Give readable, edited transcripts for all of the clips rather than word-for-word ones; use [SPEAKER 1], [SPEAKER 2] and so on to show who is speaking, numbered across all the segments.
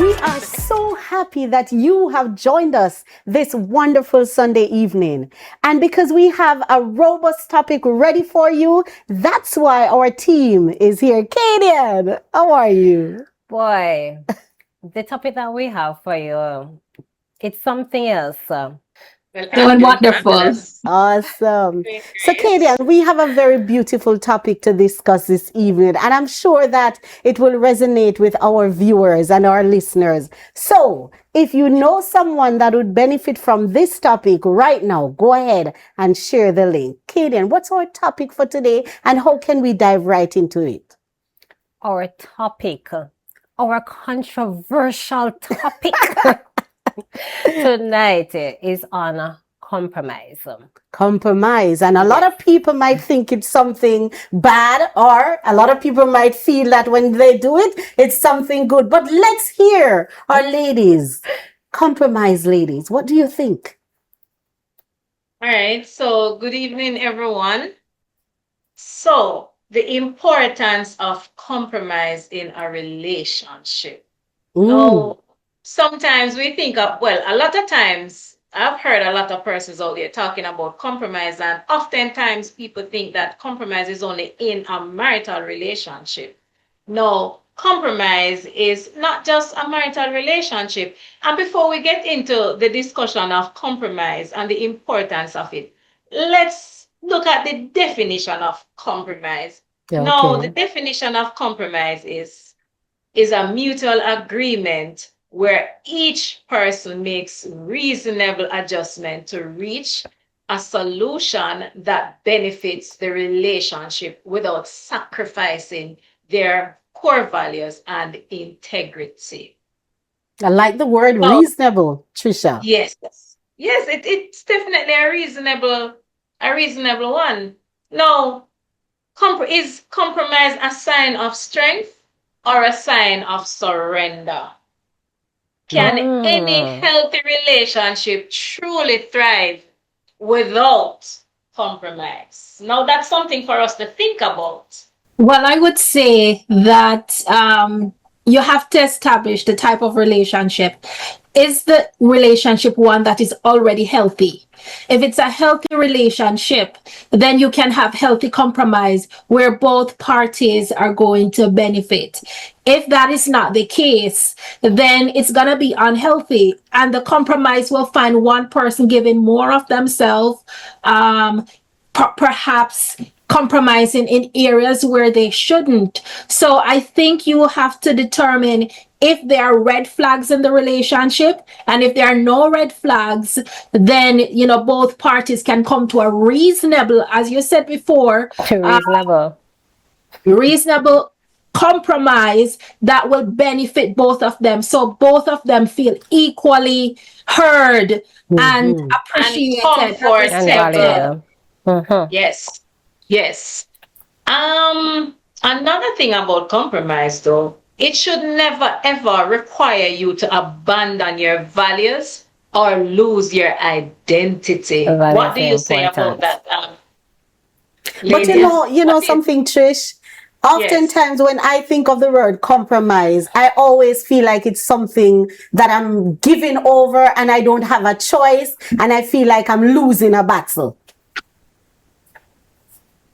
[SPEAKER 1] We are so happy that you have joined us this wonderful Sunday evening. And because we have a robust topic ready for you, that's why our team is here. Kaydian, how are you?
[SPEAKER 2] Boy, the topic that we have for you, it's something else.
[SPEAKER 3] Well,
[SPEAKER 4] Doing
[SPEAKER 3] I'm doing
[SPEAKER 4] wonderful.
[SPEAKER 3] fabulous.
[SPEAKER 1] Awesome.
[SPEAKER 3] Doing
[SPEAKER 1] So,
[SPEAKER 3] great.
[SPEAKER 1] Kaydian, we have a very beautiful topic to discuss this evening, and I'm sure that it will resonate with our viewers and our listeners. So, if you know someone that would benefit from this topic right now, go ahead and share the link. Kaydian, what's our topic for today, and how can we dive right into it?
[SPEAKER 2] Our topic, our controversial topic tonight is on compromise.
[SPEAKER 1] Compromise. And a lot of people might think it's something bad, or a lot of people might feel that when they do it, it's something good. But let's hear our ladies. Compromise, ladies. What do you think?
[SPEAKER 3] All right. So, good evening, everyone. So, the importance of compromise in a relationship. Now, sometimes we think of, well, a lot of times I've heard a lot of persons out there talking about compromise, and oftentimes people think that compromise is only in a marital relationship. No, compromise is not just a marital relationship. And before we get into the discussion of compromise and the importance of it, let's look at the definition of compromise. Now, the definition of compromise is a mutual agreement where each person makes reasonable adjustment to reach a solution that benefits the relationship without sacrificing their core values and integrity.
[SPEAKER 1] I like the word
[SPEAKER 3] So,
[SPEAKER 1] reasonable, Treacha.
[SPEAKER 3] yes, yes, it's definitely a reasonable one. Now, is compromise a sign of strength or a sign of surrender? Can any healthy relationship truly thrive without compromise? Now, that's something for us to think about.
[SPEAKER 4] Well, I would say that you have to establish the type of relationship. Is the relationship one that is already healthy? If it's a healthy relationship, then you can have healthy compromise where both parties are going to benefit. If that is not the case, then it's going to be unhealthy, and the compromise will find one person giving more of themselves, perhaps compromising in areas where they shouldn't. So I think you have to determine if there are red flags in the relationship, and if there are no red flags, then both parties can come to a reasonable, as you said before, reasonable compromise that will benefit both of them, so both of them feel equally heard and appreciated
[SPEAKER 3] and comfortable.
[SPEAKER 2] Valuable.
[SPEAKER 3] Yes, yes. Another thing about compromise, though, it should never ever require you to abandon your values or lose your identity. What do you say about that,
[SPEAKER 1] But
[SPEAKER 3] ladies?
[SPEAKER 1] you know something, Trish? Oftentimes when I think of the word compromise, I always feel like it's something that I'm giving over and I don't have a choice, and I feel like I'm losing a battle.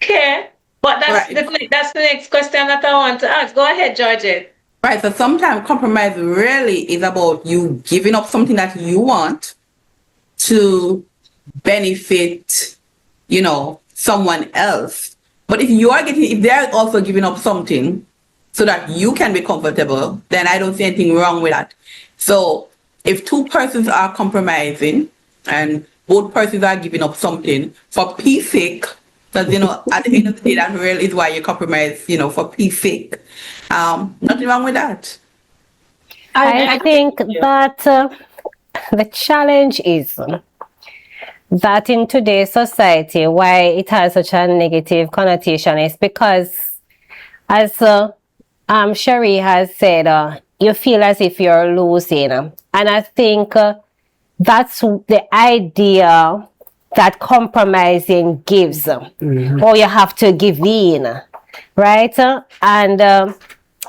[SPEAKER 3] Okay, but that's the next question that I want to ask. Go ahead, Georgette.
[SPEAKER 5] Right, so sometimes compromise really is about you giving up something that you want to benefit, someone else. But if they're also giving up something so that you can be comfortable, then I don't see anything wrong with that. So if two persons are compromising and both persons are giving up something for peace sake, because, at the end of the day, that really is why you compromise, for peace sake. Nothing wrong with that.
[SPEAKER 2] I think that the challenge is that in today's society, why it has such a negative connotation is because, as Sherye has said, you feel as if you're losing. And I think that's the idea that compromising gives, or you have to give in, right? And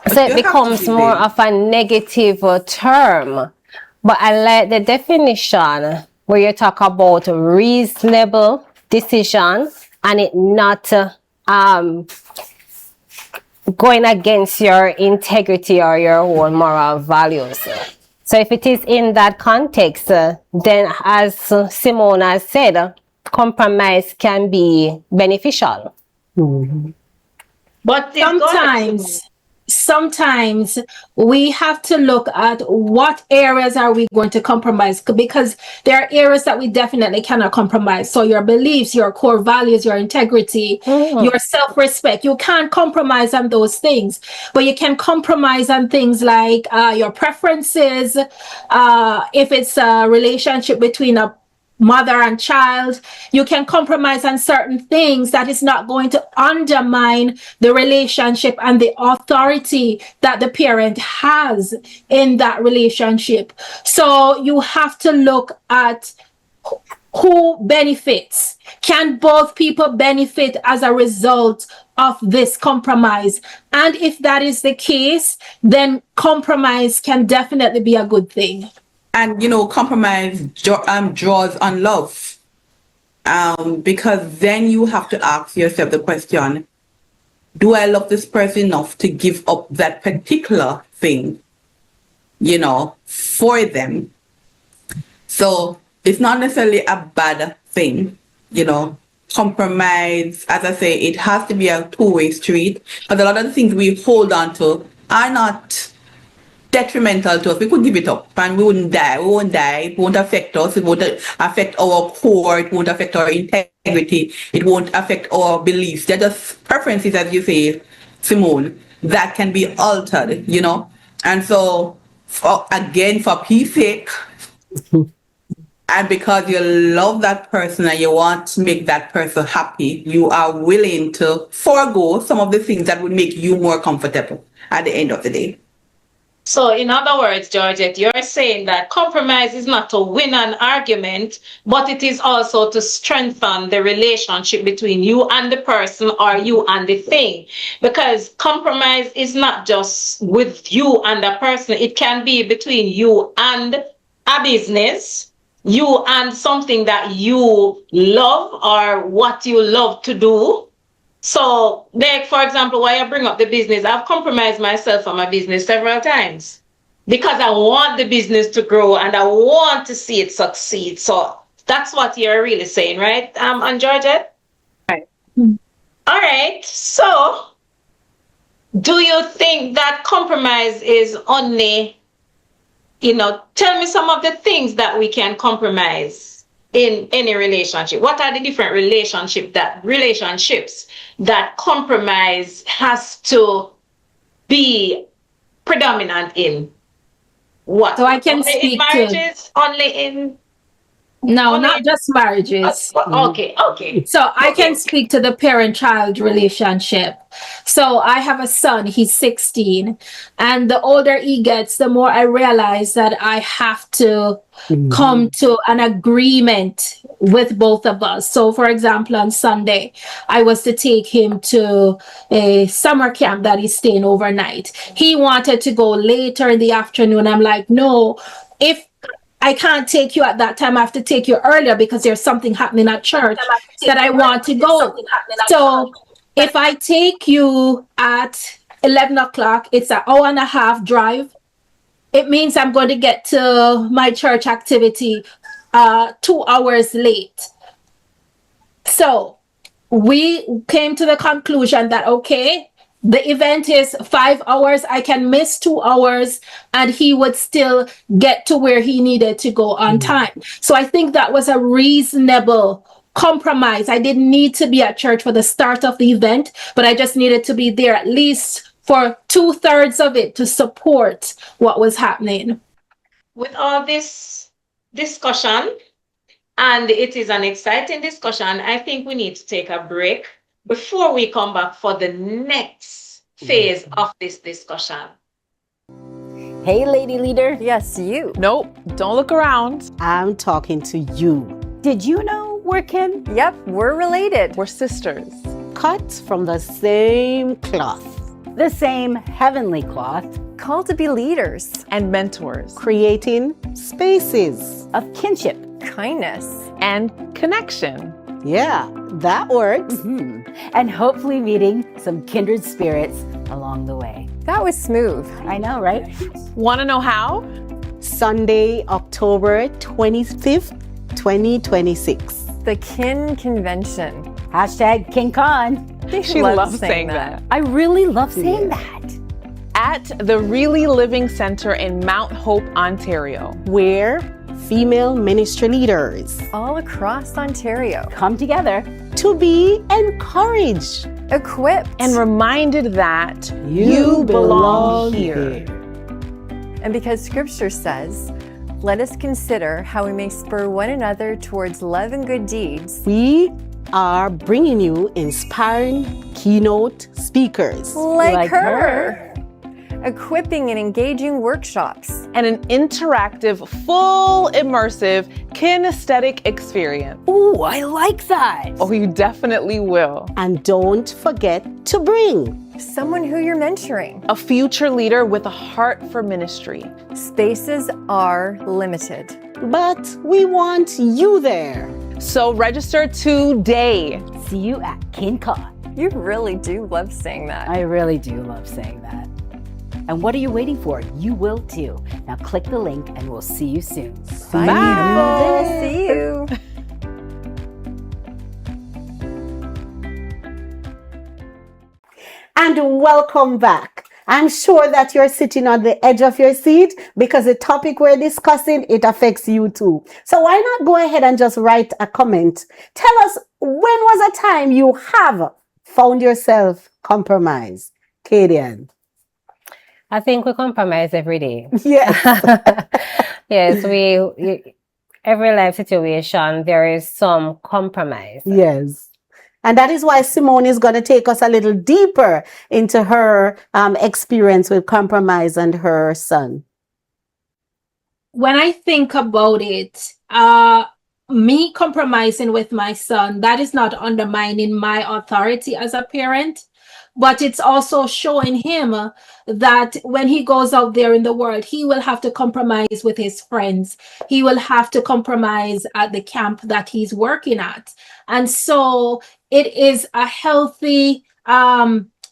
[SPEAKER 2] So it
[SPEAKER 5] you have to
[SPEAKER 2] becomes
[SPEAKER 5] be
[SPEAKER 2] more
[SPEAKER 5] there.
[SPEAKER 2] of a negative term. But I like the definition where you talk about reasonable decision and it not going against your integrity or your own moral values. So if it is in that context, then as Simone has said, compromise can be beneficial.
[SPEAKER 3] But it go ahead, Simone.
[SPEAKER 4] Sometimes we have to look at what areas are we going to compromise, because there are areas that we definitely cannot compromise. So your beliefs, your core values, your integrity, your self-respect, you can't compromise on those things, but you can compromise on things like your preferences. If it's a relationship between a mother and child, you can compromise on certain things that is not going to undermine the relationship and the authority that the parent has in that relationship. So you have to look at who benefits. Can both people benefit as a result of this compromise? And if that is the case, then compromise can definitely be a good thing.
[SPEAKER 5] And compromise draws on love, because then you have to ask yourself the question: do I love this person enough to give up that particular thing, for them? So it's not necessarily a bad thing, compromise. As I say, it has to be a two-way street, because a lot of the things we hold on to are not detrimental to us. We could give it up and we wouldn't die. We won't die. It won't affect us. It won't affect our core. It won't affect our integrity. It won't affect our beliefs. They're just preferences, as you say, Simone, that can be altered, And so, for peace sake, and because you love that person and you want to make that person happy, you are willing to forego some of the things that would make you more comfortable at the end of the day.
[SPEAKER 3] So, in other words, Georgette, you're saying that compromise is not to win an argument, but it is also to strengthen the relationship between you and the person or you and the thing. Because compromise is not just with you and the person, it can be between you and a business, you and something that you love or what you love to do. So, like, for example, why I bring up the business, I've compromised myself on my business several times because I want the business to grow and I want to see it succeed. So that's what you're really saying, right, and Georgette?
[SPEAKER 5] Right.
[SPEAKER 3] All right. So, do you think that compromise is only, tell me some of the things that we can compromise in any relationship? What are the different relationships that compromise has to be predominant in? What?
[SPEAKER 4] So I can
[SPEAKER 3] only
[SPEAKER 4] speak
[SPEAKER 3] in marriages? Only in
[SPEAKER 4] No,
[SPEAKER 3] only
[SPEAKER 4] not just marriages.
[SPEAKER 3] Okay.
[SPEAKER 4] So I can speak to the parent-child relationship. So I have a son, he's 16, and the older he gets, the more I realize that I have to come to an agreement with both of us. So for example, on Sunday, I was to take him to a summer camp that he's staying overnight. He wanted to go later in the afternoon. I'm like, no, if I can't take you at that time, I have to take you earlier because there's something happening at church that I want to go. So if I take you at 11 o'clock, it's an hour and a half drive. It means I'm going to get to my church activity 2 hours late. So we came to the conclusion that, okay, the event is 5 hours. I can miss 2 hours and he would still get to where he needed to go on time. So I think that was a reasonable compromise. I didn't need to be at church for the start of the event, but I just needed to be there at least for 2/3 of it to support what was happening.
[SPEAKER 3] With all this discussion, and it is an exciting discussion, I think we need to take a break before we come back for the next phase of this discussion.
[SPEAKER 1] Hey, lady leader.
[SPEAKER 6] Yes, you. Nope, don't look around.
[SPEAKER 1] I'm talking to you. Did you know we're kin?
[SPEAKER 6] Yep, we're related. We're sisters.
[SPEAKER 1] Cut from the same cloth.
[SPEAKER 7] The same heavenly cloth
[SPEAKER 8] called to be leaders
[SPEAKER 6] and mentors
[SPEAKER 1] creating spaces
[SPEAKER 7] of kinship.
[SPEAKER 8] kindness
[SPEAKER 6] and connection.
[SPEAKER 1] Yeah, that works.
[SPEAKER 7] And hopefully meeting some kindred spirits along the way.
[SPEAKER 8] That was smooth.
[SPEAKER 7] I know, right?
[SPEAKER 6] Want to know how?
[SPEAKER 1] Sunday, October 25th, 2026.
[SPEAKER 8] The Kin Convention.
[SPEAKER 7] Hashtag King Khan.
[SPEAKER 6] She loves saying that.
[SPEAKER 7] I really love saying that.
[SPEAKER 6] At the Really Living Center in Mount Hope, Ontario.
[SPEAKER 1] Where female ministry leaders
[SPEAKER 8] All across Ontario.
[SPEAKER 7] Come together.
[SPEAKER 1] to be encouraged.
[SPEAKER 8] Equipped.
[SPEAKER 6] And reminded that
[SPEAKER 1] You belong here.
[SPEAKER 8] And because scripture says, let us consider how we may spur one another towards love and good deeds.
[SPEAKER 1] We are bringing you inspiring keynote speakers.
[SPEAKER 8] Like her. Equipping and engaging workshops.
[SPEAKER 6] and an interactive, full immersive kinesthetic experience.
[SPEAKER 7] Ooh, I like that.
[SPEAKER 6] Oh, you definitely will.
[SPEAKER 1] And don't forget to bring
[SPEAKER 8] Someone who you're mentoring.
[SPEAKER 6] A future leader with a heart for ministry.
[SPEAKER 8] Spaces are limited.
[SPEAKER 1] but we want you there.
[SPEAKER 6] So register today.
[SPEAKER 7] See you at King Khan.
[SPEAKER 8] You really do love saying that.
[SPEAKER 7] I really do love saying that. And what are you waiting for? You will too. Now click the link and we'll see you soon.
[SPEAKER 8] Bye. See you.
[SPEAKER 1] And welcome back. I'm sure that you're sitting on the edge of your seat because the topic we're discussing, it affects you too. So why not go ahead and just write a comment? Tell us, when was a time you have found yourself compromised? Kaydian.
[SPEAKER 2] I think we compromise every day.
[SPEAKER 1] Yes.
[SPEAKER 2] Yes, every life situation, there is some compromise.
[SPEAKER 1] Yes. And that is why Simone is going to take us a little deeper into her experience with compromise and her son.
[SPEAKER 4] When I think about it, me compromising with my son, that is not undermining my authority as a parent, but it's also showing him that when he goes out there in the world, he will have to compromise with his friends. He will have to compromise at the camp that he's working at. And so it is a healthy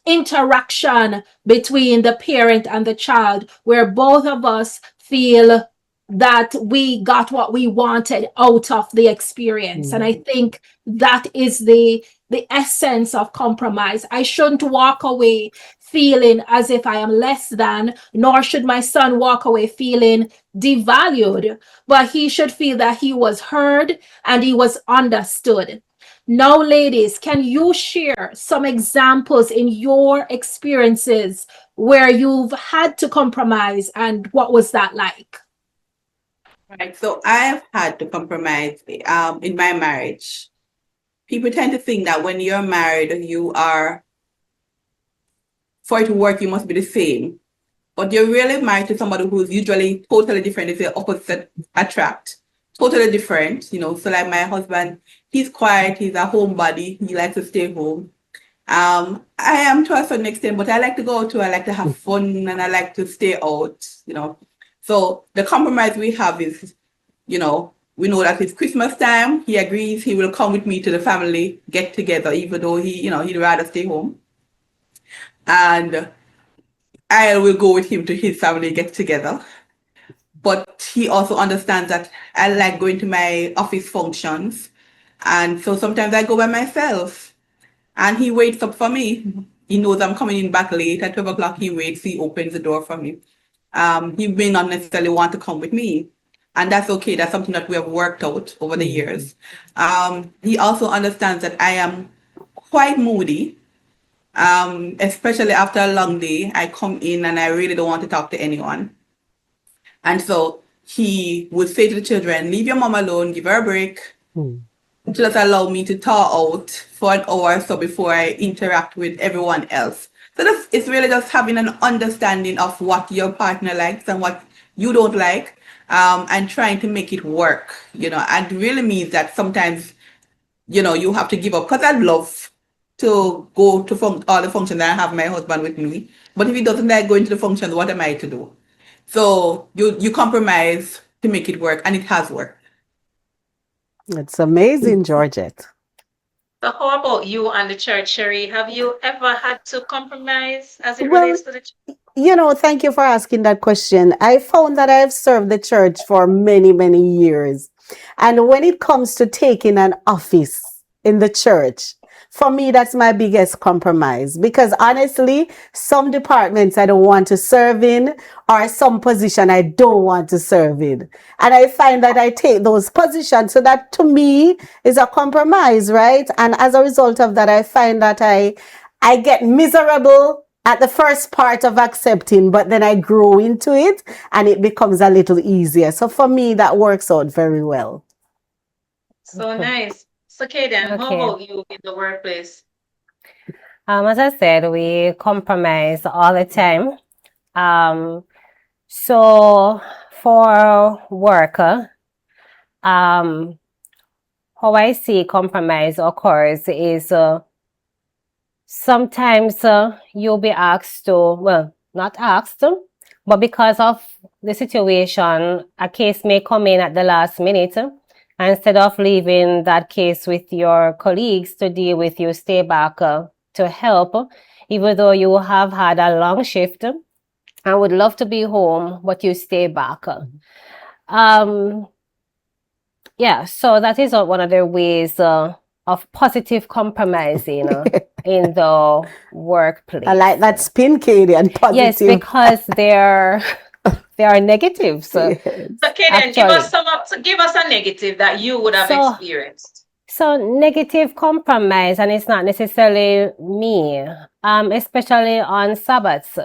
[SPEAKER 4] interaction between the parent and the child, where both of us feel that we got what we wanted out of the experience. And I think that is the essence of compromise. I shouldn't walk away feeling as if I am less than, nor should my son walk away feeling devalued, but he should feel that he was heard and he was understood. Now, ladies, can you share some examples in your experiences where you've had to compromise, and what was that like?
[SPEAKER 5] Right. So I've had to compromise in my marriage. People tend to think that when you're married, for it to work, you must be the same. But you're really married to somebody who's usually totally different. It's the opposite attract. Totally different, So like my husband, he's quiet, he's a homebody, he likes to stay home. I am to a certain extent, but I like to go out too. I like to have fun and I like to stay out, So the compromise we have is, we know that it's Christmas time. He agrees he will come with me to the family get together, even though he'd rather stay home. And I will go with him to his family get together. But he also understands that I like going to my office functions. And so sometimes I go by myself. And he waits up for me. He knows I'm coming in back late. At 12 o'clock, he waits. He opens the door for me. He may not necessarily want to come with me. And that's okay. That's something that we have worked out over the years. He also understands that I am quite moody. Especially after a long day, I come in and I really don't want to talk to anyone. And so he would say to the children, leave your mom alone, give her a break. Just allow me to thaw out for an hour or so before I interact with everyone else. So it's really just having an understanding of what your partner likes and what you don't like, and trying to make it work, And it really means that sometimes, you have to give up, because I love to go to all the functions and have my husband with me. But if he doesn't like going to the functions, what am I to do? So you compromise to make it work, and it has worked.
[SPEAKER 1] It's amazing, Georgette.
[SPEAKER 3] So how about you and the church, Sherye? Have you ever had to compromise as it
[SPEAKER 1] Well,
[SPEAKER 3] relates to the church?
[SPEAKER 1] thank you for asking that question. I found that I've served the church for many, many years. And when it comes to taking an office in the church, for me, that's my biggest compromise because honestly, some departments I don't want to serve in or some position I don't want to serve in. And I find that I take those positions. So that to me is a compromise, right? And as a result of that, I find that I get miserable at the first part of accepting, but then I grow into it and it becomes a little easier. So for me, that works out very well.
[SPEAKER 3] So nice. So Kaydian, how
[SPEAKER 2] Okay.
[SPEAKER 3] about you in the workplace?
[SPEAKER 2] As I said, we compromise all the time. So for work, how I see compromise occurs is sometimes you'll be asked to, well, not asked, but because of the situation, a case may come in at the last minute. Instead of leaving that case with your colleagues to deal with, you stay back to help, even though you have had a long shift and would love to be home, but you stay back. Yeah, so that is one of the ways of positive compromising in the workplace.
[SPEAKER 1] I like that spin, Kaydian, positive.
[SPEAKER 2] Yes, because there are negatives.
[SPEAKER 1] Yes.
[SPEAKER 3] So Kaydian, give us a negative that you would have experienced.
[SPEAKER 2] So negative compromise, and it's not necessarily me, especially on Sabbaths.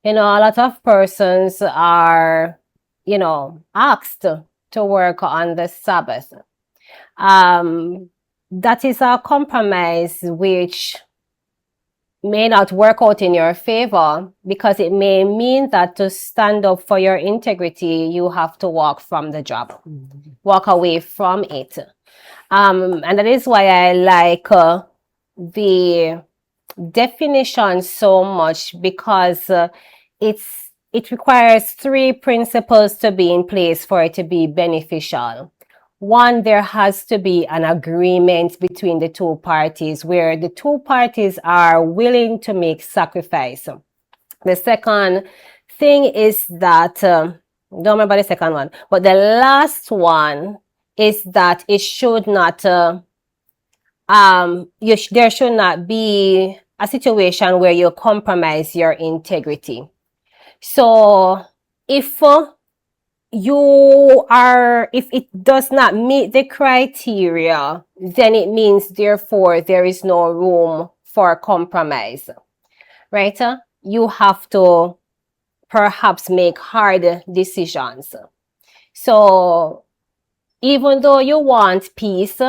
[SPEAKER 2] A lot of persons are, asked to work on the Sabbath. That is a compromise which may not work out in your favor because it may mean that to stand up for your integrity, you have to walk from the job, walk away from it. And that is why I like the definition so much because it requires 3 principles to be in place for it to be beneficial. One, there has to be an agreement between the 2 parties where the 2 parties are willing to make sacrifice. The second thing is that, don't remember the second one, but the last one is that it should not, there should not be a situation where you compromise your integrity. So if it does not meet the criteria, then it means therefore there is no room for compromise, right? You have to perhaps make hard decisions. So even though you want peace,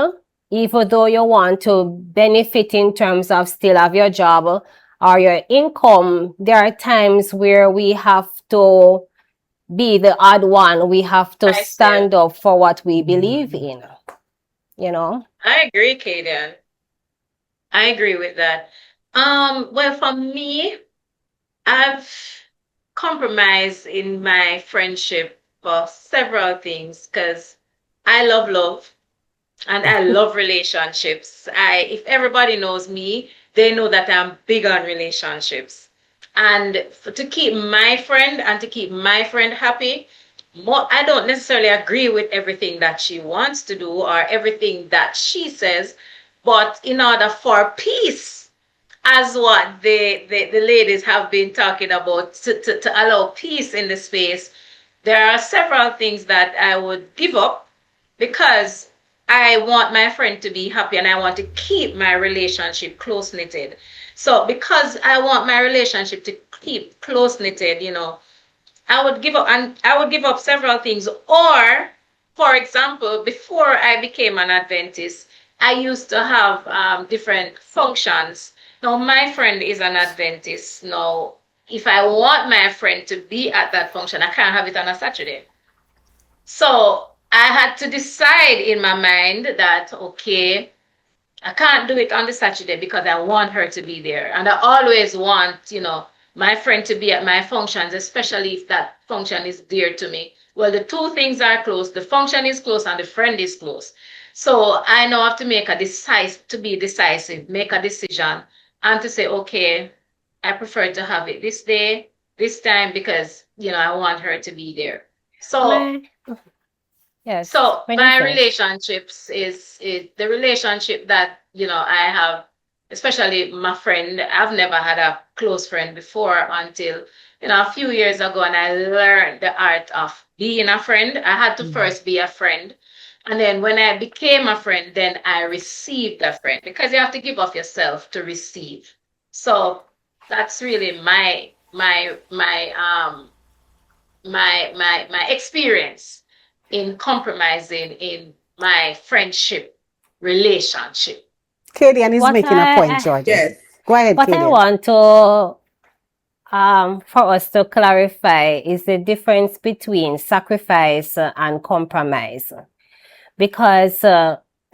[SPEAKER 2] even though you want to benefit in terms of still have your job or your income, there are times where we have to be the odd one. We have to stand up for what we believe in,
[SPEAKER 3] I agree, Kaydian. I agree with that. Well, for me, I've compromised in my friendship for several things because I love love and I love relationships. If everybody knows me, they know that I'm big on relationships. And to keep my friend and to keep my friend happy, I don't necessarily agree with everything that she wants to do or everything that she says, but in order for peace, as what the ladies have been talking about, to allow peace in the space, there are several things that I would give up because I want my friend to be happy and I want to keep my relationship close knitted. So because I want my relationship to keep close knitted, I would give up several things. Or, for example, before I became an Adventist, I used to have different functions. Now my friend is an Adventist. Now, if I want my friend to be at that function, I can't have it on a Saturday. So I had to decide in my mind that, okay, I can't do it on the Saturday because I want her to be there. And I always want, my friend to be at my functions, especially if that function is dear to me. Well, the two things are close. The function is close and the friend is close. So I now have to be decisive, make a decision, and to say, okay, I prefer to have it this day, this time, because, I want her to be there. So
[SPEAKER 2] Yes.
[SPEAKER 3] so
[SPEAKER 2] When you
[SPEAKER 3] my
[SPEAKER 2] finish.
[SPEAKER 3] relationships is the relationship that I have, especially my friend. I've never had a close friend before until a few years ago, and I learned the art of being a friend. I had to first be a friend, and then when I became a friend, then I received a friend because you have to give of yourself to receive. So that's really my experience in compromising in my friendship relationship.
[SPEAKER 1] Kaydian is
[SPEAKER 2] What
[SPEAKER 1] making a point,
[SPEAKER 2] I
[SPEAKER 1] Georgette.
[SPEAKER 5] Yes.
[SPEAKER 1] Go ahead,
[SPEAKER 2] what I
[SPEAKER 1] Kaydian.
[SPEAKER 2] want to for us to clarify is the difference between sacrifice and compromise. Because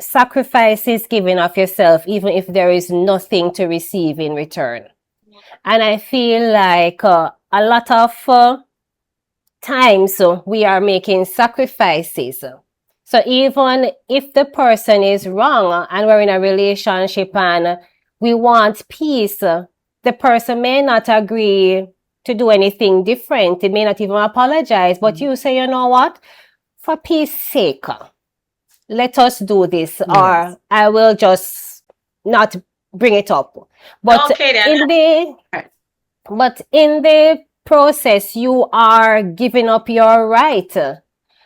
[SPEAKER 2] sacrifice is giving of yourself even if there is nothing to receive in return. And I feel like a lot of times we are making sacrifices. So even if the person is wrong and we're in a relationship and we want peace, the person may not agree to do anything different. They may not even apologize, but you say, you know what? For peace sake, let us do this, or I will just not bring it up. But
[SPEAKER 3] Okay, then.
[SPEAKER 2] in the process, you are giving up your right.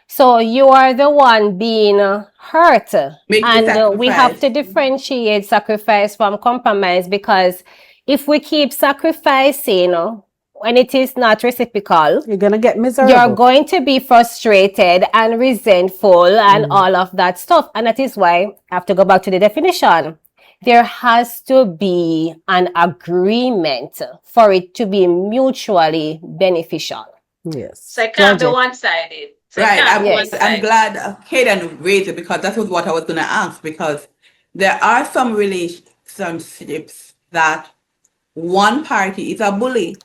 [SPEAKER 2] So you are the one being hurt.
[SPEAKER 5] Make the
[SPEAKER 2] And we have to
[SPEAKER 5] sacrifice.
[SPEAKER 2] differentiate sacrifice from compromise, because if we keep sacrificing when it is not reciprocal,
[SPEAKER 1] You're going to get miserable.
[SPEAKER 2] you're going to be frustrated and resentful and all of that stuff. And that is why I have to go back to the definition. There has to be an agreement for it to be mutually beneficial.
[SPEAKER 1] Yes.
[SPEAKER 3] So it can't be
[SPEAKER 1] Georgette.
[SPEAKER 3] one-sided. So it
[SPEAKER 5] Right.
[SPEAKER 3] can't be
[SPEAKER 2] Yes.
[SPEAKER 5] I'm
[SPEAKER 3] one-sided.
[SPEAKER 5] glad Kaydian raised it because that was what I was going to ask. Because there are some relationships that one party is a bully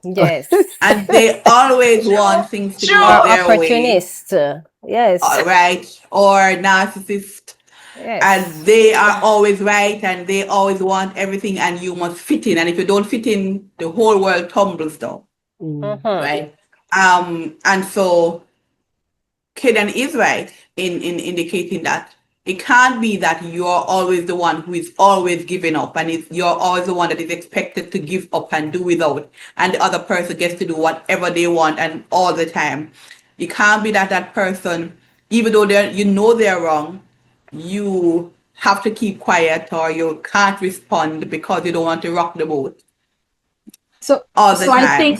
[SPEAKER 2] Yes.
[SPEAKER 5] and they always want things to
[SPEAKER 2] Or
[SPEAKER 5] go their way.
[SPEAKER 2] opportunist. Yes.
[SPEAKER 5] All right. Or narcissist.
[SPEAKER 2] Yes.
[SPEAKER 5] And they are always right and they always want everything and you must fit in. And if you don't fit in, the whole world tumbles down.
[SPEAKER 2] Mhm.
[SPEAKER 5] Right. And so Kaydian is right in indicating that it can't be that you're always the one who is always giving up and you're always the one that is expected to give up and do without, and the other person gets to do whatever they want and all the time. It can't be that person, even though they're wrong, you have to keep quiet or you can't respond because you don't want to rock the boat
[SPEAKER 4] So,
[SPEAKER 5] all the
[SPEAKER 4] so I
[SPEAKER 5] time.
[SPEAKER 4] think,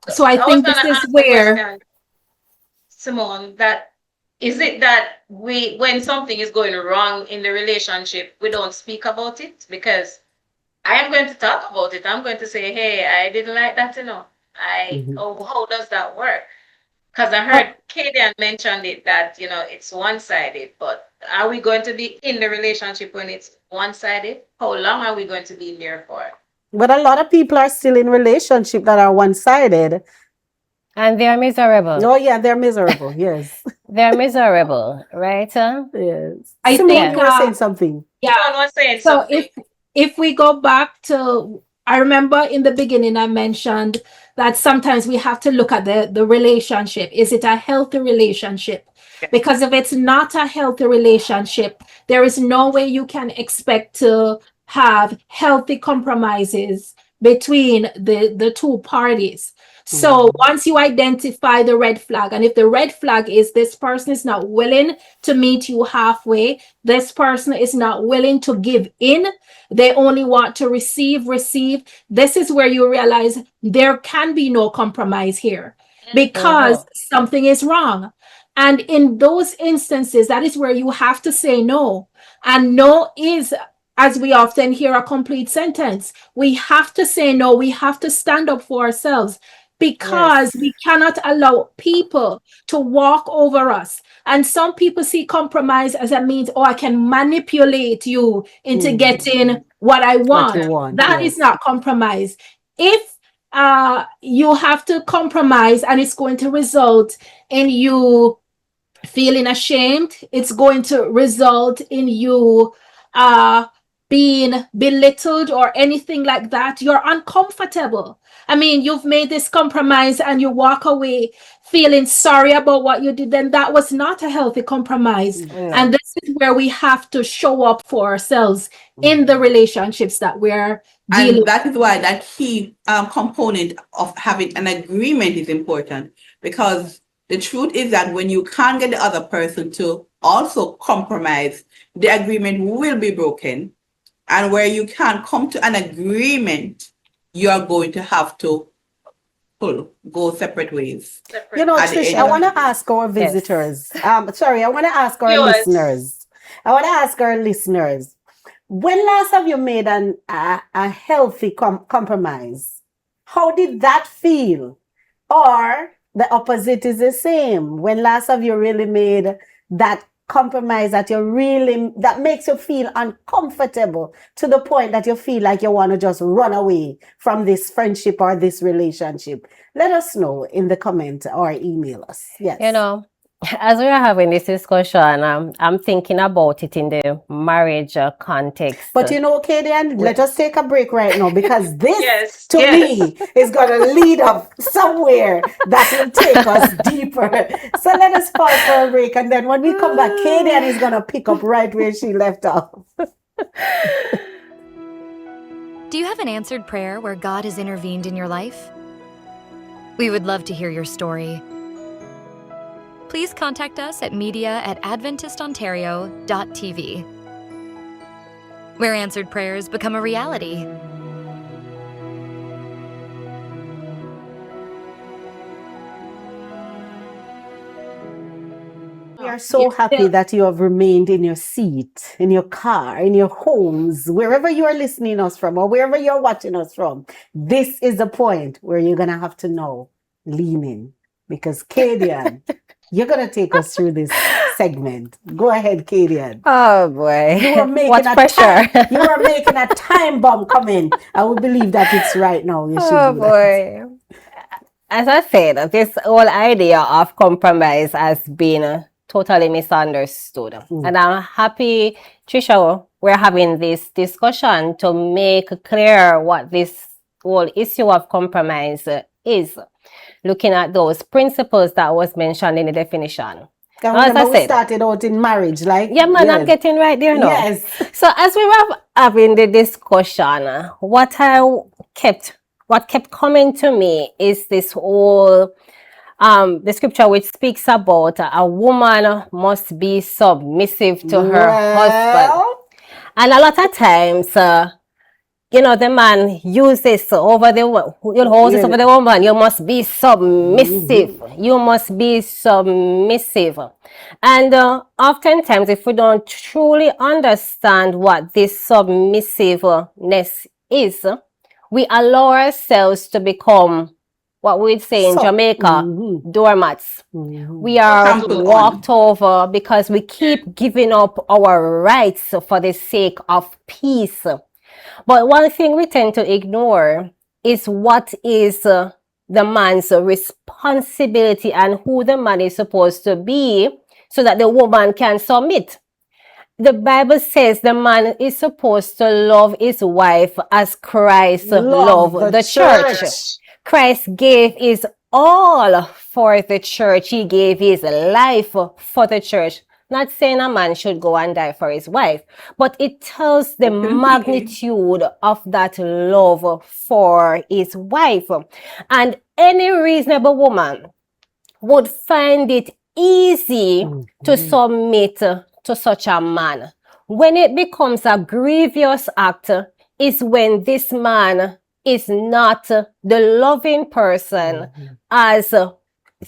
[SPEAKER 4] so I
[SPEAKER 3] I was
[SPEAKER 4] think
[SPEAKER 3] going
[SPEAKER 4] this
[SPEAKER 3] to
[SPEAKER 4] is
[SPEAKER 3] ask the
[SPEAKER 4] where,
[SPEAKER 3] question, Simone, that is it that when something is going wrong in the relationship, we don't speak about it? Because I am going to talk about it. I'm going to say, hey, I didn't like that, how does that work? Because I heard Kaydian mentioned it that, it's one-sided, but are we going to be in the relationship when it's one-sided? How long are we going to be in there for?
[SPEAKER 1] But a lot of people are still in relationships that are one-sided.
[SPEAKER 2] And they're miserable.
[SPEAKER 1] Oh, yeah, they're miserable. Yes.
[SPEAKER 2] They're miserable, right?
[SPEAKER 1] Yes.
[SPEAKER 4] I
[SPEAKER 1] Simone,
[SPEAKER 4] think,
[SPEAKER 1] you were saying something.
[SPEAKER 4] yeah.
[SPEAKER 3] Someone was saying
[SPEAKER 4] So
[SPEAKER 3] something.
[SPEAKER 4] if we go back to, I remember in the beginning I mentioned that sometimes we have to look at the relationship. Is it a healthy relationship? Because if it's not a healthy relationship, there is no way you can expect to have healthy compromises between the two parties. So once you identify the red flag, and if the red flag is this person is not willing to meet you halfway, this person is not willing to give in, they only want to receive, this is where you realize there can be no compromise here because something is wrong. And in those instances, that is where you have to say no. And no is, as we often hear, a complete sentence. We have to say no. We have to stand up for ourselves. because
[SPEAKER 1] Yes.
[SPEAKER 4] we cannot allow people to walk over us. And some people see compromise as a means, oh, I can manipulate you into getting what I
[SPEAKER 1] What you
[SPEAKER 4] want.
[SPEAKER 1] want,
[SPEAKER 4] That is
[SPEAKER 1] yes.
[SPEAKER 4] not compromise. If you have to compromise and it's going to result in you feeling ashamed, it's going to result in you being belittled or anything like that, you're uncomfortable. I mean, you've made this compromise and you walk away feeling sorry about what you did, then that was not a healthy compromise. And this is where we have to show up for ourselves in the relationships that we're dealing
[SPEAKER 5] And that is why that key component of having an agreement is important, because the truth is that when you can't get the other person to also compromise, the agreement will be broken. And where you can't come to an agreement, you are going to have to go separate ways.
[SPEAKER 1] You know,
[SPEAKER 5] At the
[SPEAKER 1] Trish,
[SPEAKER 5] end
[SPEAKER 1] I
[SPEAKER 5] of
[SPEAKER 1] want
[SPEAKER 5] the
[SPEAKER 1] to
[SPEAKER 5] day.
[SPEAKER 1] ask our visitors. Sorry, I want to ask our
[SPEAKER 3] Viewers.
[SPEAKER 1] listeners. I want to ask our listeners. When last have you made a healthy compromise? How did that feel? Or the opposite is the same. When last have you really made that compromise that makes you feel uncomfortable to the point that you feel like you want to just run away from this friendship or this relationship? Let us know in the comment or email us. Yes.
[SPEAKER 2] You know, as we are having this discussion, I'm thinking about it in the marriage context.
[SPEAKER 1] But you know, Kaydian, let us take a break right now, because this,
[SPEAKER 3] Yes,
[SPEAKER 1] to
[SPEAKER 3] yes.
[SPEAKER 1] me, is going to lead up somewhere that will take us deeper. So let us pause for a break, and then when we come back, Kaydian is going to pick up right where she left off.
[SPEAKER 9] Do you have an answered prayer where God has intervened in your life? We would love to hear your story. Please contact us at media@adventistontario.tv, where answered prayers become a reality.
[SPEAKER 1] We are so happy that you have remained in your seat, in your car, in your homes, wherever you are listening us from or wherever you're watching us from. This is the point where you're going to have to know, lean in, because Kaydian, you're going to take us through this segment. Go ahead, Kaydian.
[SPEAKER 2] Oh boy.
[SPEAKER 1] You were making
[SPEAKER 2] What pressure.
[SPEAKER 1] you were making a time bomb coming. I would believe that it's right now. You should
[SPEAKER 2] Oh
[SPEAKER 1] do that.
[SPEAKER 2] boy. As I said, this whole idea of compromise has been totally misunderstood. And I'm happy, Treacha, we're having this discussion to make clear what this whole issue of compromise is, looking at those principles that was mentioned in the definition.
[SPEAKER 1] And
[SPEAKER 2] As
[SPEAKER 1] remember,
[SPEAKER 2] I
[SPEAKER 1] we
[SPEAKER 2] said,
[SPEAKER 1] started out in marriage, like
[SPEAKER 2] yeah, man, I'm
[SPEAKER 1] yes.
[SPEAKER 2] getting right there now.
[SPEAKER 1] Yes.
[SPEAKER 2] So as we were having the discussion, what kept coming to me is this whole the scripture which speaks about a woman must be submissive to her husband. And a lot of times, the man uses over the over the woman. You must be submissive. You must be submissive. And oftentimes, if we don't truly understand what this submissiveness is, we allow ourselves to become what we'd say in Jamaica, doormats. We are walked over because we keep giving up our rights for the sake of peace. But one thing we tend to ignore is what is the man's responsibility and who the man is supposed to be so that the woman can submit. The Bible says the man is supposed to love his wife as Christ loved the church. Christ gave his all for the church. He gave his life for the church. Not saying a man should go and die for his wife, but it tells the magnitude of that love for his wife. And any reasonable woman would find it easy to submit to such a man. When it becomes a grievous act is when this man is not the loving person as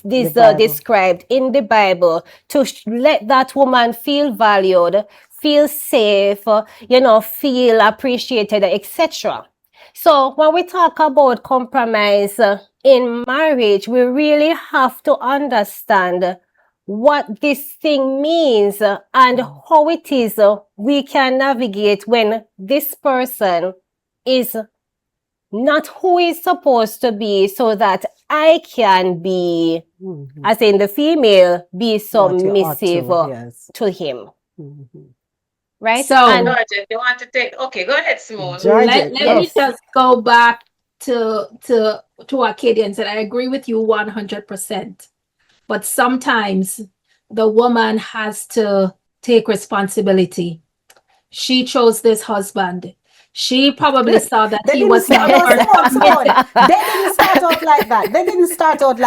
[SPEAKER 2] this described in the Bible, to let that woman feel valued, feel safe, feel appreciated, etc. So when we talk about compromise in marriage, we really have to understand what this thing means and how it is we can navigate when this person is not who is supposed to be, so that I can be, as in the female, be submissive to him. Right?
[SPEAKER 4] So
[SPEAKER 3] Georgette, you want to take? Okay, go ahead, Simone.
[SPEAKER 4] let me just go back to what Kaydian said. I agree with you 100%. But sometimes the woman has to take responsibility. She chose this husband. She probably saw that he was not
[SPEAKER 1] They didn't start out like that. They didn't start out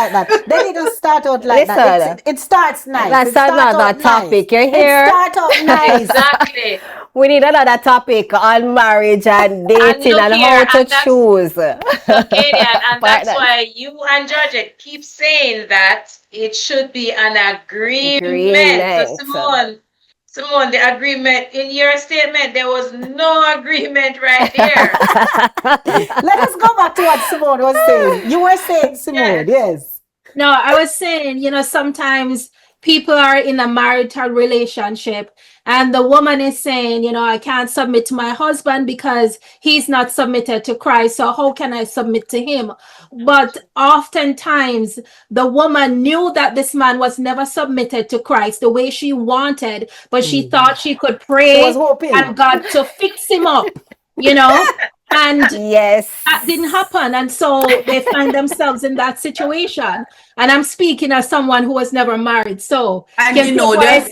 [SPEAKER 1] like that. It starts nice.
[SPEAKER 2] That's another topic. You hear?
[SPEAKER 1] It start out nice.
[SPEAKER 3] Exactly.
[SPEAKER 2] We need another topic on marriage and dating and how to choose.
[SPEAKER 3] Kaydian, and that's why you and Georgette keep saying that it should be an agreement. So Simone, the agreement in your statement, there was no agreement right there.
[SPEAKER 1] Let us go back to what Simone was saying. You were saying, Simone, yes.
[SPEAKER 4] No, I was saying, sometimes people are in a marital relationship and the woman is saying, I can't submit to my husband because he's not submitted to Christ. So how can I submit to him? But oftentimes the woman knew that this man was never submitted to Christ the way she wanted, but she thought she could pray and God to fix him up, And that didn't happen. And so they find themselves in that situation. And I'm speaking as someone who was never married. So,
[SPEAKER 5] and
[SPEAKER 4] that's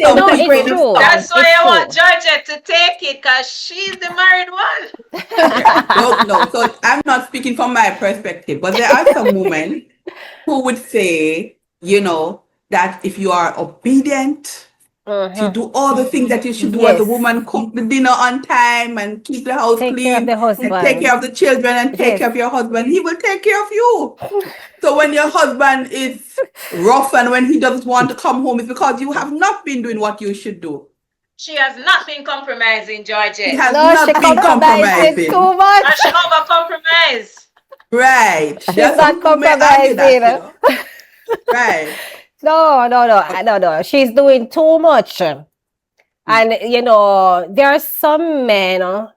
[SPEAKER 5] why
[SPEAKER 3] I want Georgette to take it, because she's the married one.
[SPEAKER 5] No. So I'm not speaking from my perspective, but there are some women who would say, that if you are obedient, to do all the things that you should do as a woman, cook the dinner on time and keep the house clean, and take care of the children and take care of your husband, he will take care of you. So when your husband is rough and when he doesn't want to come home, it's because you have not been doing what you should do.
[SPEAKER 3] She has not been compromising, Georgette.
[SPEAKER 5] She has not been compromising.
[SPEAKER 2] Too much.
[SPEAKER 3] And she over-compromised.
[SPEAKER 5] Right.
[SPEAKER 2] She's not compromising.
[SPEAKER 5] Right.
[SPEAKER 2] No. She's doing too much. And, there are some men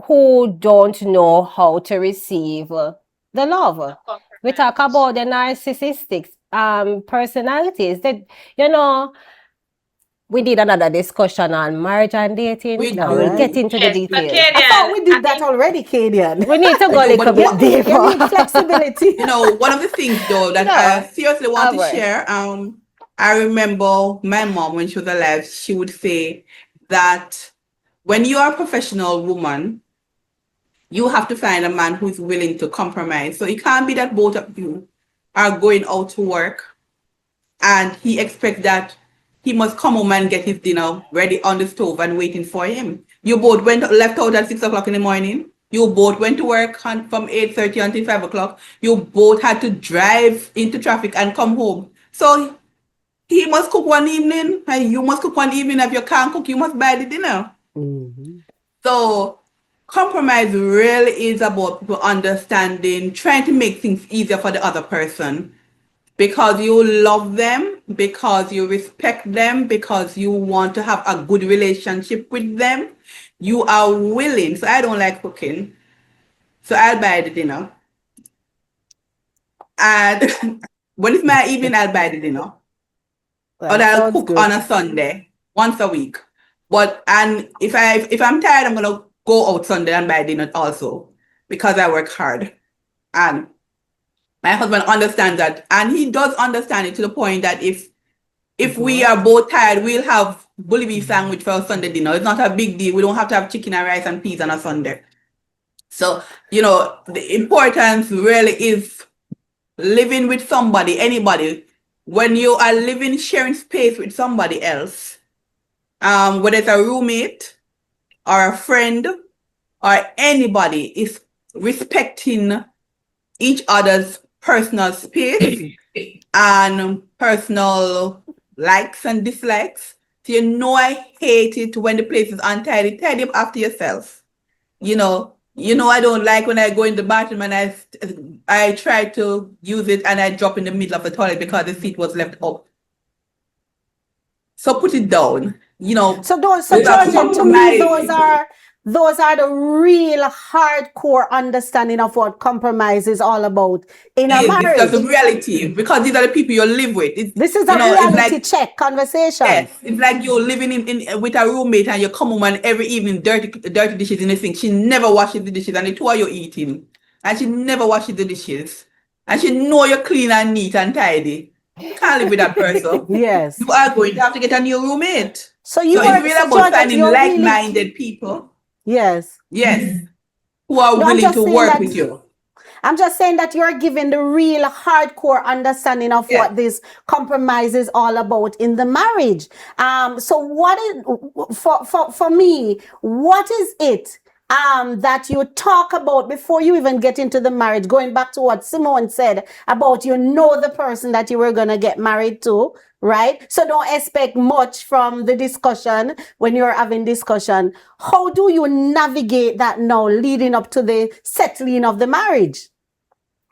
[SPEAKER 2] who don't know how to receive the love. We talk about the narcissistic personalities that, we did another discussion on marriage and dating. We'll get into the details.
[SPEAKER 1] I thought we did that already, Kaydian.
[SPEAKER 2] We need to go a little bit deeper.
[SPEAKER 1] You need flexibility.
[SPEAKER 5] One of the things though that I seriously want to share, I remember my mom when she was alive, she would say that when you are a professional woman, you have to find a man who is willing to compromise. So it can't be that both of you are going out to work and he expects that he must come home and get his dinner ready on the stove and waiting for him. You both left out at 6 o'clock in the morning. You both went to work from 8:30 until 5 o'clock. You both had to drive into traffic and come home. So he must cook one evening, and you must cook one evening. If you can't cook, you must buy the dinner. So compromise really is about people understanding, trying to make things easier for the other person. Because you love them, because you respect them, because you want to have a good relationship with them, you are willing. So I don't like cooking, so I'll buy the dinner. And when it's my evening, I'll buy the dinner. Or I'll cook on a Sunday, once a week. And if I'm tired, I'm gonna go out Sunday and buy dinner also, because I work hard. And my husband understands that, and he does understand it to the point that if we are both tired, we'll have bully beef sandwich for our Sunday dinner. It's not a big deal. We don't have to have chicken and rice and peas on a Sunday. So, the importance really is living with somebody, anybody. When you are living, sharing space with somebody else, whether it's a roommate or a friend or anybody, is respecting each other's personal space and personal likes and dislikes. So I hate it when the place is untidy. Tidy up after yourself. I don't like when I go in the bathroom and I I tried to use it and I dropped in the middle of the toilet because the seat was left up. So put it down.
[SPEAKER 1] So
[SPEAKER 5] those are
[SPEAKER 1] Georgette, to me,
[SPEAKER 5] compromises.
[SPEAKER 1] those are the real hardcore understanding of what compromise is all about in a
[SPEAKER 5] It's just the
[SPEAKER 1] marriage.
[SPEAKER 5] reality because these are the people you live with.
[SPEAKER 1] This is a reality check conversation.
[SPEAKER 5] Yes, it's like you're living in with a roommate and you come home and every evening dirty dishes in the sink. She never washes the dishes and the two of you eating. And she never washes the dishes. And she know you're clean and neat and tidy. You can't live with that person.
[SPEAKER 1] Yes.
[SPEAKER 5] You are going to have to get a new roommate.
[SPEAKER 1] So
[SPEAKER 5] it's really about finding like-minded people.
[SPEAKER 1] Yes.
[SPEAKER 5] Yes. Who are willing to work with you.
[SPEAKER 1] I'm just saying that you're giving the real hardcore understanding of what this compromise is all about in the marriage. So what is for me, what is it that you talk about before you even get into the marriage? Going back to what Simone said about the person that you were gonna get married to, right? So don't expect much from the discussion when you're having discussion. How do you navigate that now leading up to the settling of the marriage?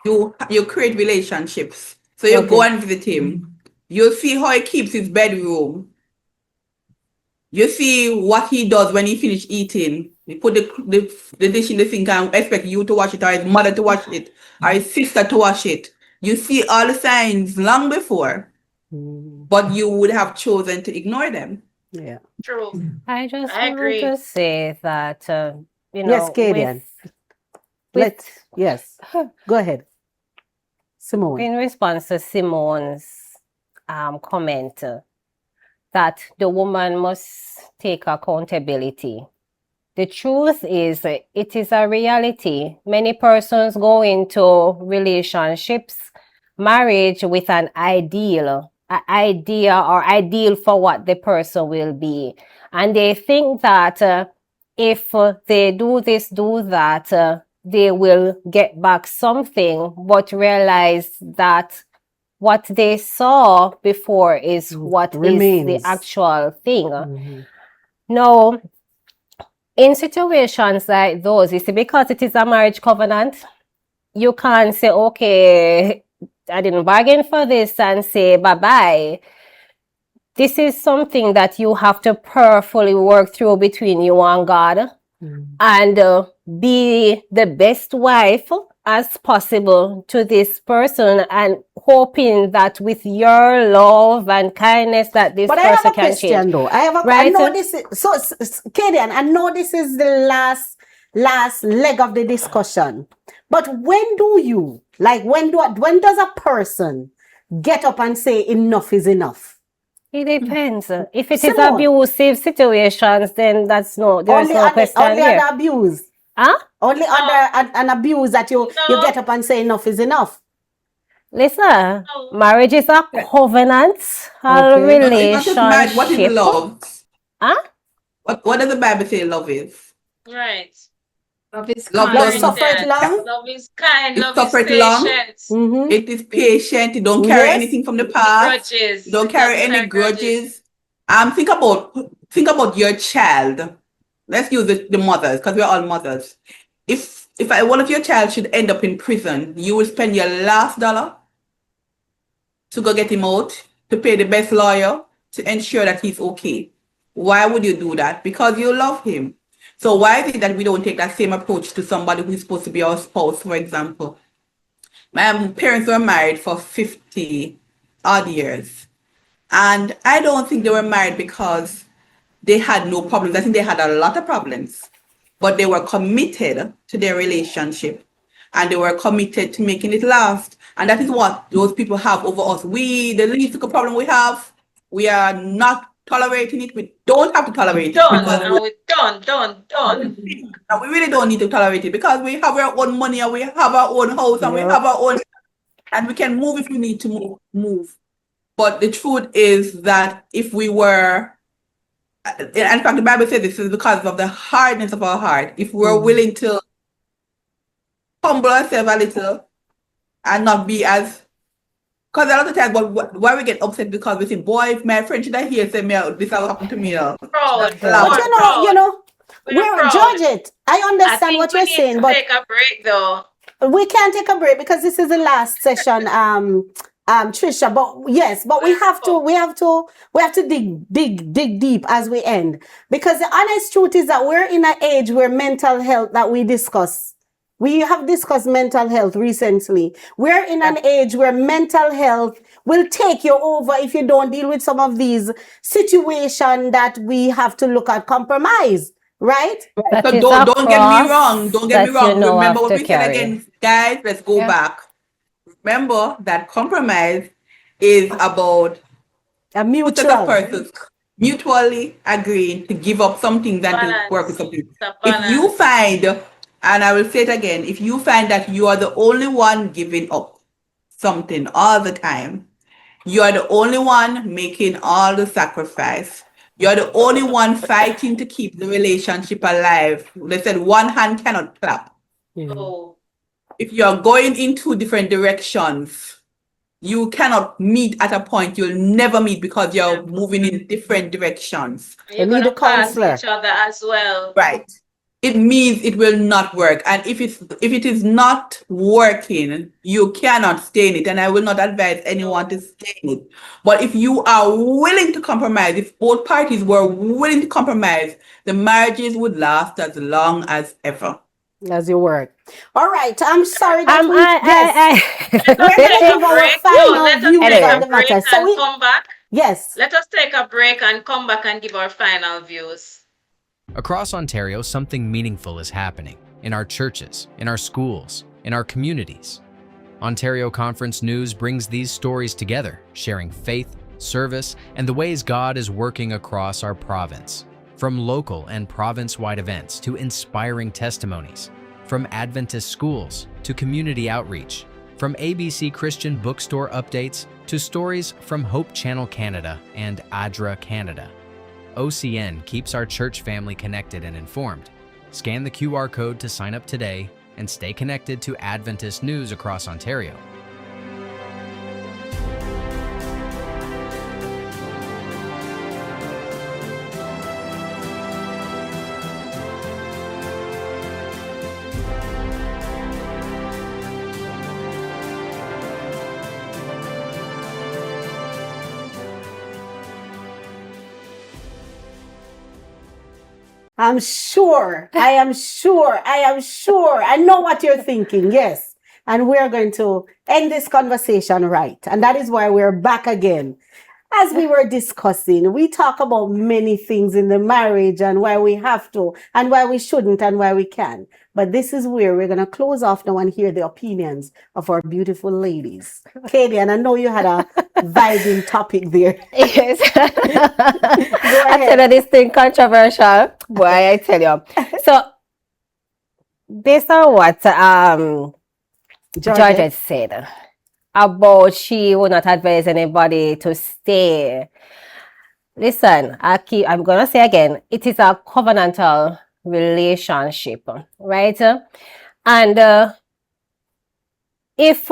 [SPEAKER 5] You create relationships. So you go and visit him. You'll see how he keeps his bedroom. You see what he does when he finishes eating. He put the dish in the sink and expect you to wash it, or his mother to wash it, or his sister to wash it. You see all the signs long before, but you would have chosen to ignore them.
[SPEAKER 1] Yeah.
[SPEAKER 3] True.
[SPEAKER 2] I want to say that,
[SPEAKER 1] yes, Kaydian. Yes. Go ahead. Simone.
[SPEAKER 2] In response to Simone's comment that the woman must take accountability. The truth is, it is a reality. Many persons go into relationships, marriage with an idea for what the person will be. And they think that if they do this, do that, they will get back something, but realize that what they saw before is what remains. Is the actual thing. Mm-hmm. Now, in situations like those, you see, because it is a marriage covenant, you can't say, okay, I didn't bargain for this and say bye-bye. This is something that you have to prayerfully work through between you and God. And be the best wife as possible to this person, and hoping that with your love and kindness that this person can change.
[SPEAKER 1] Though. I know this is, so Kaydian, I know this is the last leg of the discussion, but when does a person get up and say enough is enough?
[SPEAKER 2] It depends. If it is abusive situations, then there's no question
[SPEAKER 1] only
[SPEAKER 2] here.
[SPEAKER 1] Under abuse.
[SPEAKER 2] Huh?
[SPEAKER 1] Only under an abuse that you get up and say enough is enough.
[SPEAKER 2] Listen, marriage is a covenant, a relationship.
[SPEAKER 5] What is love?
[SPEAKER 2] Huh?
[SPEAKER 5] What does the Bible say love is?
[SPEAKER 3] Right.
[SPEAKER 4] Love is kind.
[SPEAKER 1] Love suffereth long.
[SPEAKER 3] Love is kind. Love is
[SPEAKER 5] patient.
[SPEAKER 3] Long.
[SPEAKER 5] It is patient. You don't carry anything from the past.
[SPEAKER 3] Grudges.
[SPEAKER 5] You don't carry any grudges. Think about your child. Let's use the mothers, because we're all mothers. If one of your child should end up in prison, you will spend your last dollar to go get him out, to pay the best lawyer, to ensure that he's okay. Why would you do that? Because you love him. So why is it that we don't take that same approach to somebody who's supposed to be our spouse, for example? My parents were married for 50 odd years. And I don't think they were married because they had no problems. I think they had a lot of problems. But they were committed to their relationship. And they were committed to making it last. And that is what those people have over us. The least problem we have, we are not tolerating it. We don't have to tolerate it.
[SPEAKER 3] Done.
[SPEAKER 5] We really don't need to tolerate it because we have our own money and we have our own house and we have our own, and we can move if we need to move. But the truth is that if we were, in fact, the Bible says this is because of the hardness of our heart. If we're willing to humble ourselves a little and not be as, because a lot of times why we get upset because we think, boy, if my friend should I hear say me this will happen to me.
[SPEAKER 1] But you know, we're Georgette. I understand what you're saying, but
[SPEAKER 3] take a break though.
[SPEAKER 1] We can't take a break because this is the last session, Treacha. But yes, but we have to dig deep as we end. Because the honest truth is that we're in an age where mental health that we discuss. We have discussed mental health recently. We're in an age where mental health will take you over if you don't deal with some of these situations that we have to look at compromise. Right?
[SPEAKER 2] That
[SPEAKER 5] So
[SPEAKER 2] is a
[SPEAKER 5] don't get me
[SPEAKER 2] cross
[SPEAKER 5] wrong. Don't get me
[SPEAKER 2] that you
[SPEAKER 5] wrong.
[SPEAKER 2] know
[SPEAKER 5] Remember
[SPEAKER 2] have
[SPEAKER 5] what
[SPEAKER 2] to
[SPEAKER 5] we said
[SPEAKER 2] carry.
[SPEAKER 5] again, guys. Let's go back. Remember that compromise is about
[SPEAKER 1] A
[SPEAKER 5] two sets of
[SPEAKER 1] mutual.
[SPEAKER 5] persons mutually agreeing to give up something that will work with something.
[SPEAKER 3] It's a
[SPEAKER 5] If you
[SPEAKER 3] balance.
[SPEAKER 5] find, and I will say it again, if you find that you are the only one giving up something all the time, you are the only one making all the sacrifice. You're the only one fighting to keep the relationship alive. They said one hand cannot clap.
[SPEAKER 3] Oh,
[SPEAKER 5] If you're going in two different directions, you cannot meet at a point. You'll never meet because you're moving in different directions.
[SPEAKER 3] you're
[SPEAKER 1] need a
[SPEAKER 3] gonna pass
[SPEAKER 1] counselor.
[SPEAKER 3] each other as well.
[SPEAKER 5] Right. It means it will not work. And if it is not working, you cannot stay in it. And I will not advise anyone to stay in it. But if you are willing to compromise, if both parties were willing to compromise, the marriages would last as long as ever.
[SPEAKER 1] As you work. All right. I'm sorry that
[SPEAKER 3] Let's
[SPEAKER 1] we're
[SPEAKER 3] take
[SPEAKER 1] gonna
[SPEAKER 3] a
[SPEAKER 1] give our
[SPEAKER 3] break.
[SPEAKER 1] final
[SPEAKER 3] Let us
[SPEAKER 1] views
[SPEAKER 3] take
[SPEAKER 1] on
[SPEAKER 3] a
[SPEAKER 1] the
[SPEAKER 3] break
[SPEAKER 1] matter. So
[SPEAKER 3] and come back.
[SPEAKER 1] yes.
[SPEAKER 3] Let us take a break and come back and give our final views.
[SPEAKER 10] Across Ontario, something meaningful is happening in our churches, in our schools, in our communities. Ontario Conference News brings these stories together, sharing faith, service, and the ways God is working across our province. From local and province-wide events to inspiring testimonies, from Adventist schools to community outreach, from ABC Christian bookstore updates to stories from Hope Channel Canada and ADRA Canada. OCN keeps our church family connected and informed. Scan the QR code to sign up today and stay connected to Adventist news across Ontario.
[SPEAKER 1] I'm sure. I am sure. I know what you're thinking. Yes. And we're going to end this conversation right. And that is why we're back again. As we were discussing, we talk about many things in the marriage and why we have to and why we shouldn't and why we can. But this is where we're going to close off now and hear the opinions of our beautiful ladies. Kaydian, I know you had a vibing topic there.
[SPEAKER 2] Yes. I tell you this thing controversial. Boy, I tell you. So, based on what Georgette said about she would not advise anybody to stay. Listen, I'm going to say again, it is a covenantal relationship, right? And if,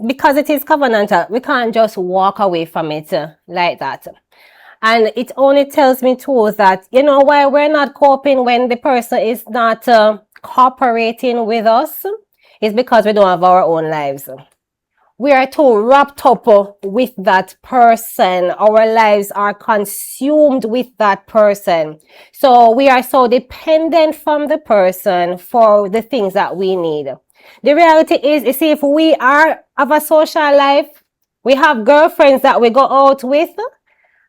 [SPEAKER 2] because it is covenantal, we can't just walk away from it like that. And it only tells me too that, you know, why we're not coping when the person is not cooperating with us is because we don't have our own lives. We are too wrapped up with that person. Our lives are consumed with that person. So we are so dependent from the person for the things that we need. The reality is, you see, if we are of a social life, we have girlfriends that we go out with,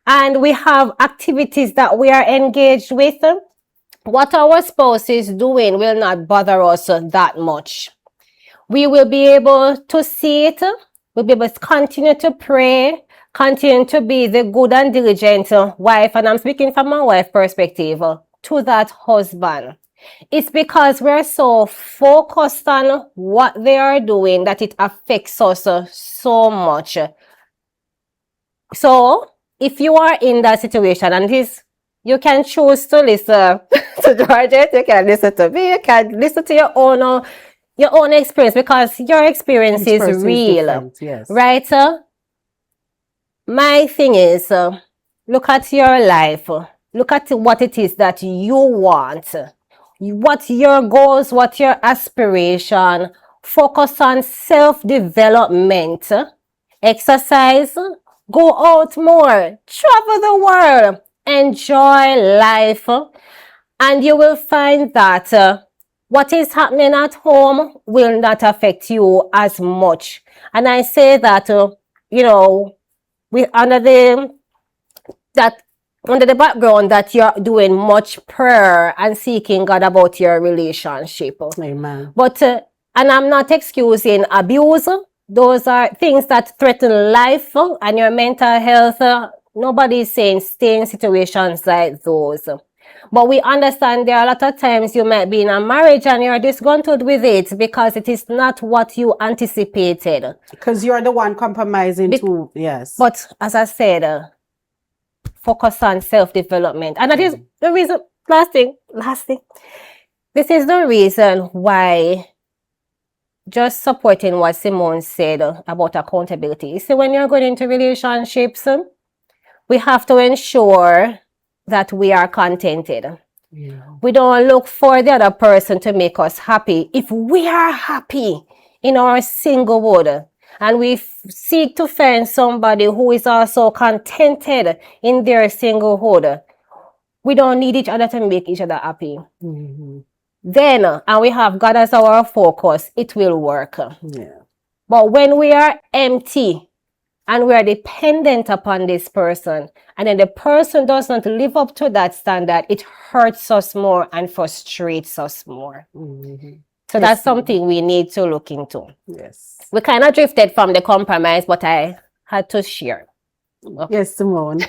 [SPEAKER 2] and we have activities that we are engaged with. What our spouse is doing will not bother us that much. We will be able to see it. We'll be able to continue to pray, continue to be the good and diligent wife. And I'm speaking from my wife perspective to that husband. It's because we're so focused on what they are doing that it affects us so much. So if you are in that situation, and you can choose to listen to Georgette, you can listen to me, you can listen to your own experience, because your experience is real,
[SPEAKER 1] yes.
[SPEAKER 2] right? My thing is, look at your life, look at what it is that you want, what your goals, what your aspiration, focus on self-development, exercise, go out more, travel the world, enjoy life, and you will find that what is happening at home will not affect you as much. And I say that, we that under the background that you're doing much prayer and seeking God about your relationship.
[SPEAKER 1] Amen.
[SPEAKER 2] But and I'm not excusing abuse. Those are things that threaten life and your mental health. Nobody is saying stay in situations like those. But we understand there are a lot of times you might be in a marriage and you're disgruntled with it because it is not what you anticipated.
[SPEAKER 1] Because you're the one compromising too. Yes.
[SPEAKER 2] But as I said, focus on self-development. And that is the reason, last thing. This is the reason why just supporting what Simone said about accountability. You see, when you're going into relationships, we have to ensure that we are contented.
[SPEAKER 1] Yeah.
[SPEAKER 2] We don't look for the other person to make us happy. If we are happy in our singlehood and we seek to find somebody who is also contented in their singlehood, we don't need each other to make each other happy.
[SPEAKER 1] Mm-hmm.
[SPEAKER 2] Then, and we have God as our focus, it will work.
[SPEAKER 1] Yeah.
[SPEAKER 2] But when we are empty and we are dependent upon this person, and then the person does not live up to that standard, it hurts us more and frustrates us more.
[SPEAKER 1] Mm-hmm.
[SPEAKER 2] So that's something we need to look into.
[SPEAKER 1] Yes.
[SPEAKER 2] We kind of drifted from the compromise, but I had to share.
[SPEAKER 1] Yes, Simone.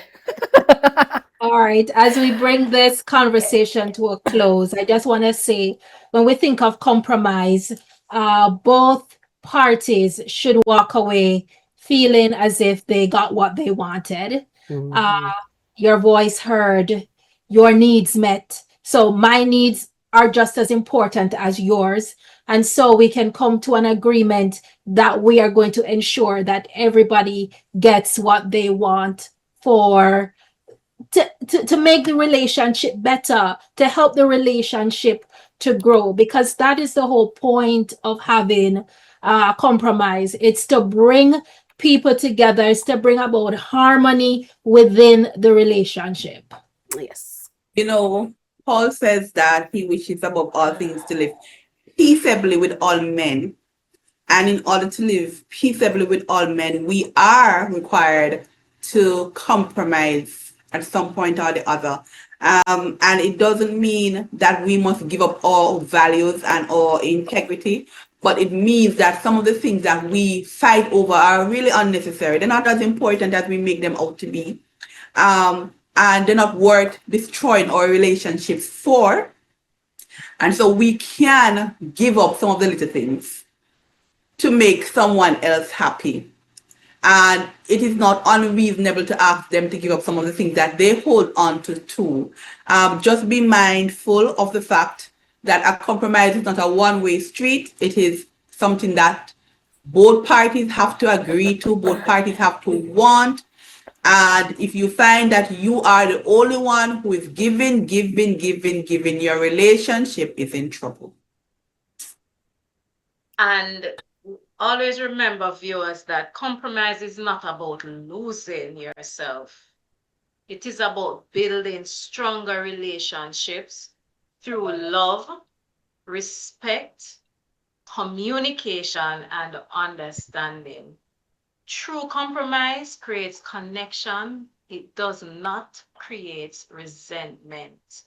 [SPEAKER 4] All right, as we bring this conversation to a close, I just want to say, when we think of compromise, both parties should walk away feeling as if they got what they wanted.
[SPEAKER 1] Mm-hmm.
[SPEAKER 4] Your voice heard, your needs met. So my needs are just as important as yours. And so we can come to an agreement that we are going to ensure that everybody gets what they want to make the relationship better, to help the relationship to grow, because that is the whole point of having compromise. It's to bring people together, it's to bring about harmony within the relationship.
[SPEAKER 1] Yes.
[SPEAKER 5] Paul says that he wishes above all things to live peaceably with all men. And in order to live peaceably with all men, we are required to compromise at some point or the other. And it doesn't mean that we must give up our values and our integrity, but it means that some of the things that we fight over are really unnecessary. They're not as important as we make them out to be. And they're not worth destroying our relationships for. And so we can give up some of the little things to make someone else happy. And it is not unreasonable to ask them to give up some of the things that they hold on to too. Just be mindful of the fact that a compromise is not a one-way street. It is something that both parties have to agree to, both parties have to want. And if you find that you are the only one who is giving, your relationship is in trouble.
[SPEAKER 3] And always remember, viewers, that compromise is not about losing yourself. It is about building stronger relationships through love, respect, communication, and understanding. True compromise creates connection. It does not create resentment.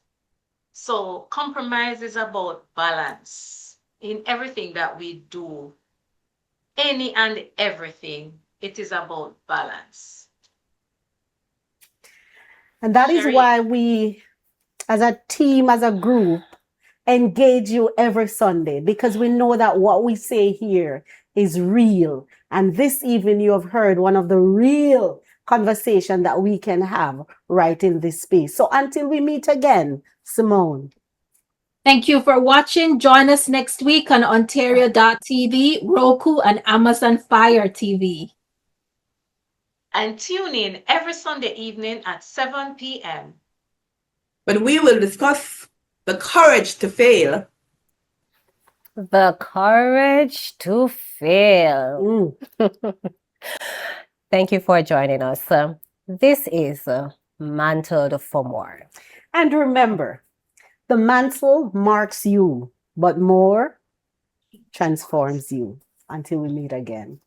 [SPEAKER 3] So compromise is about balance in everything that we do. Any and everything, it is about balance.
[SPEAKER 1] And that is
[SPEAKER 3] Sherye.
[SPEAKER 1] why we, as a team, as a group, engage you every Sunday, because we know that what we say here is real. And this evening you have heard one of the real conversation that we can have right in this space. So until we meet again, Simone.
[SPEAKER 4] Thank you for watching. Join us next week on Ontario.tv, Roku, and Amazon Fire TV.
[SPEAKER 3] And tune in every Sunday evening at 7 p.m.
[SPEAKER 5] But we will discuss the courage to fail.
[SPEAKER 2] the courage to fail. Thank you for joining us. This is Mantled for More.
[SPEAKER 1] And remember, the mantle marks you, but more transforms you. Until we meet again.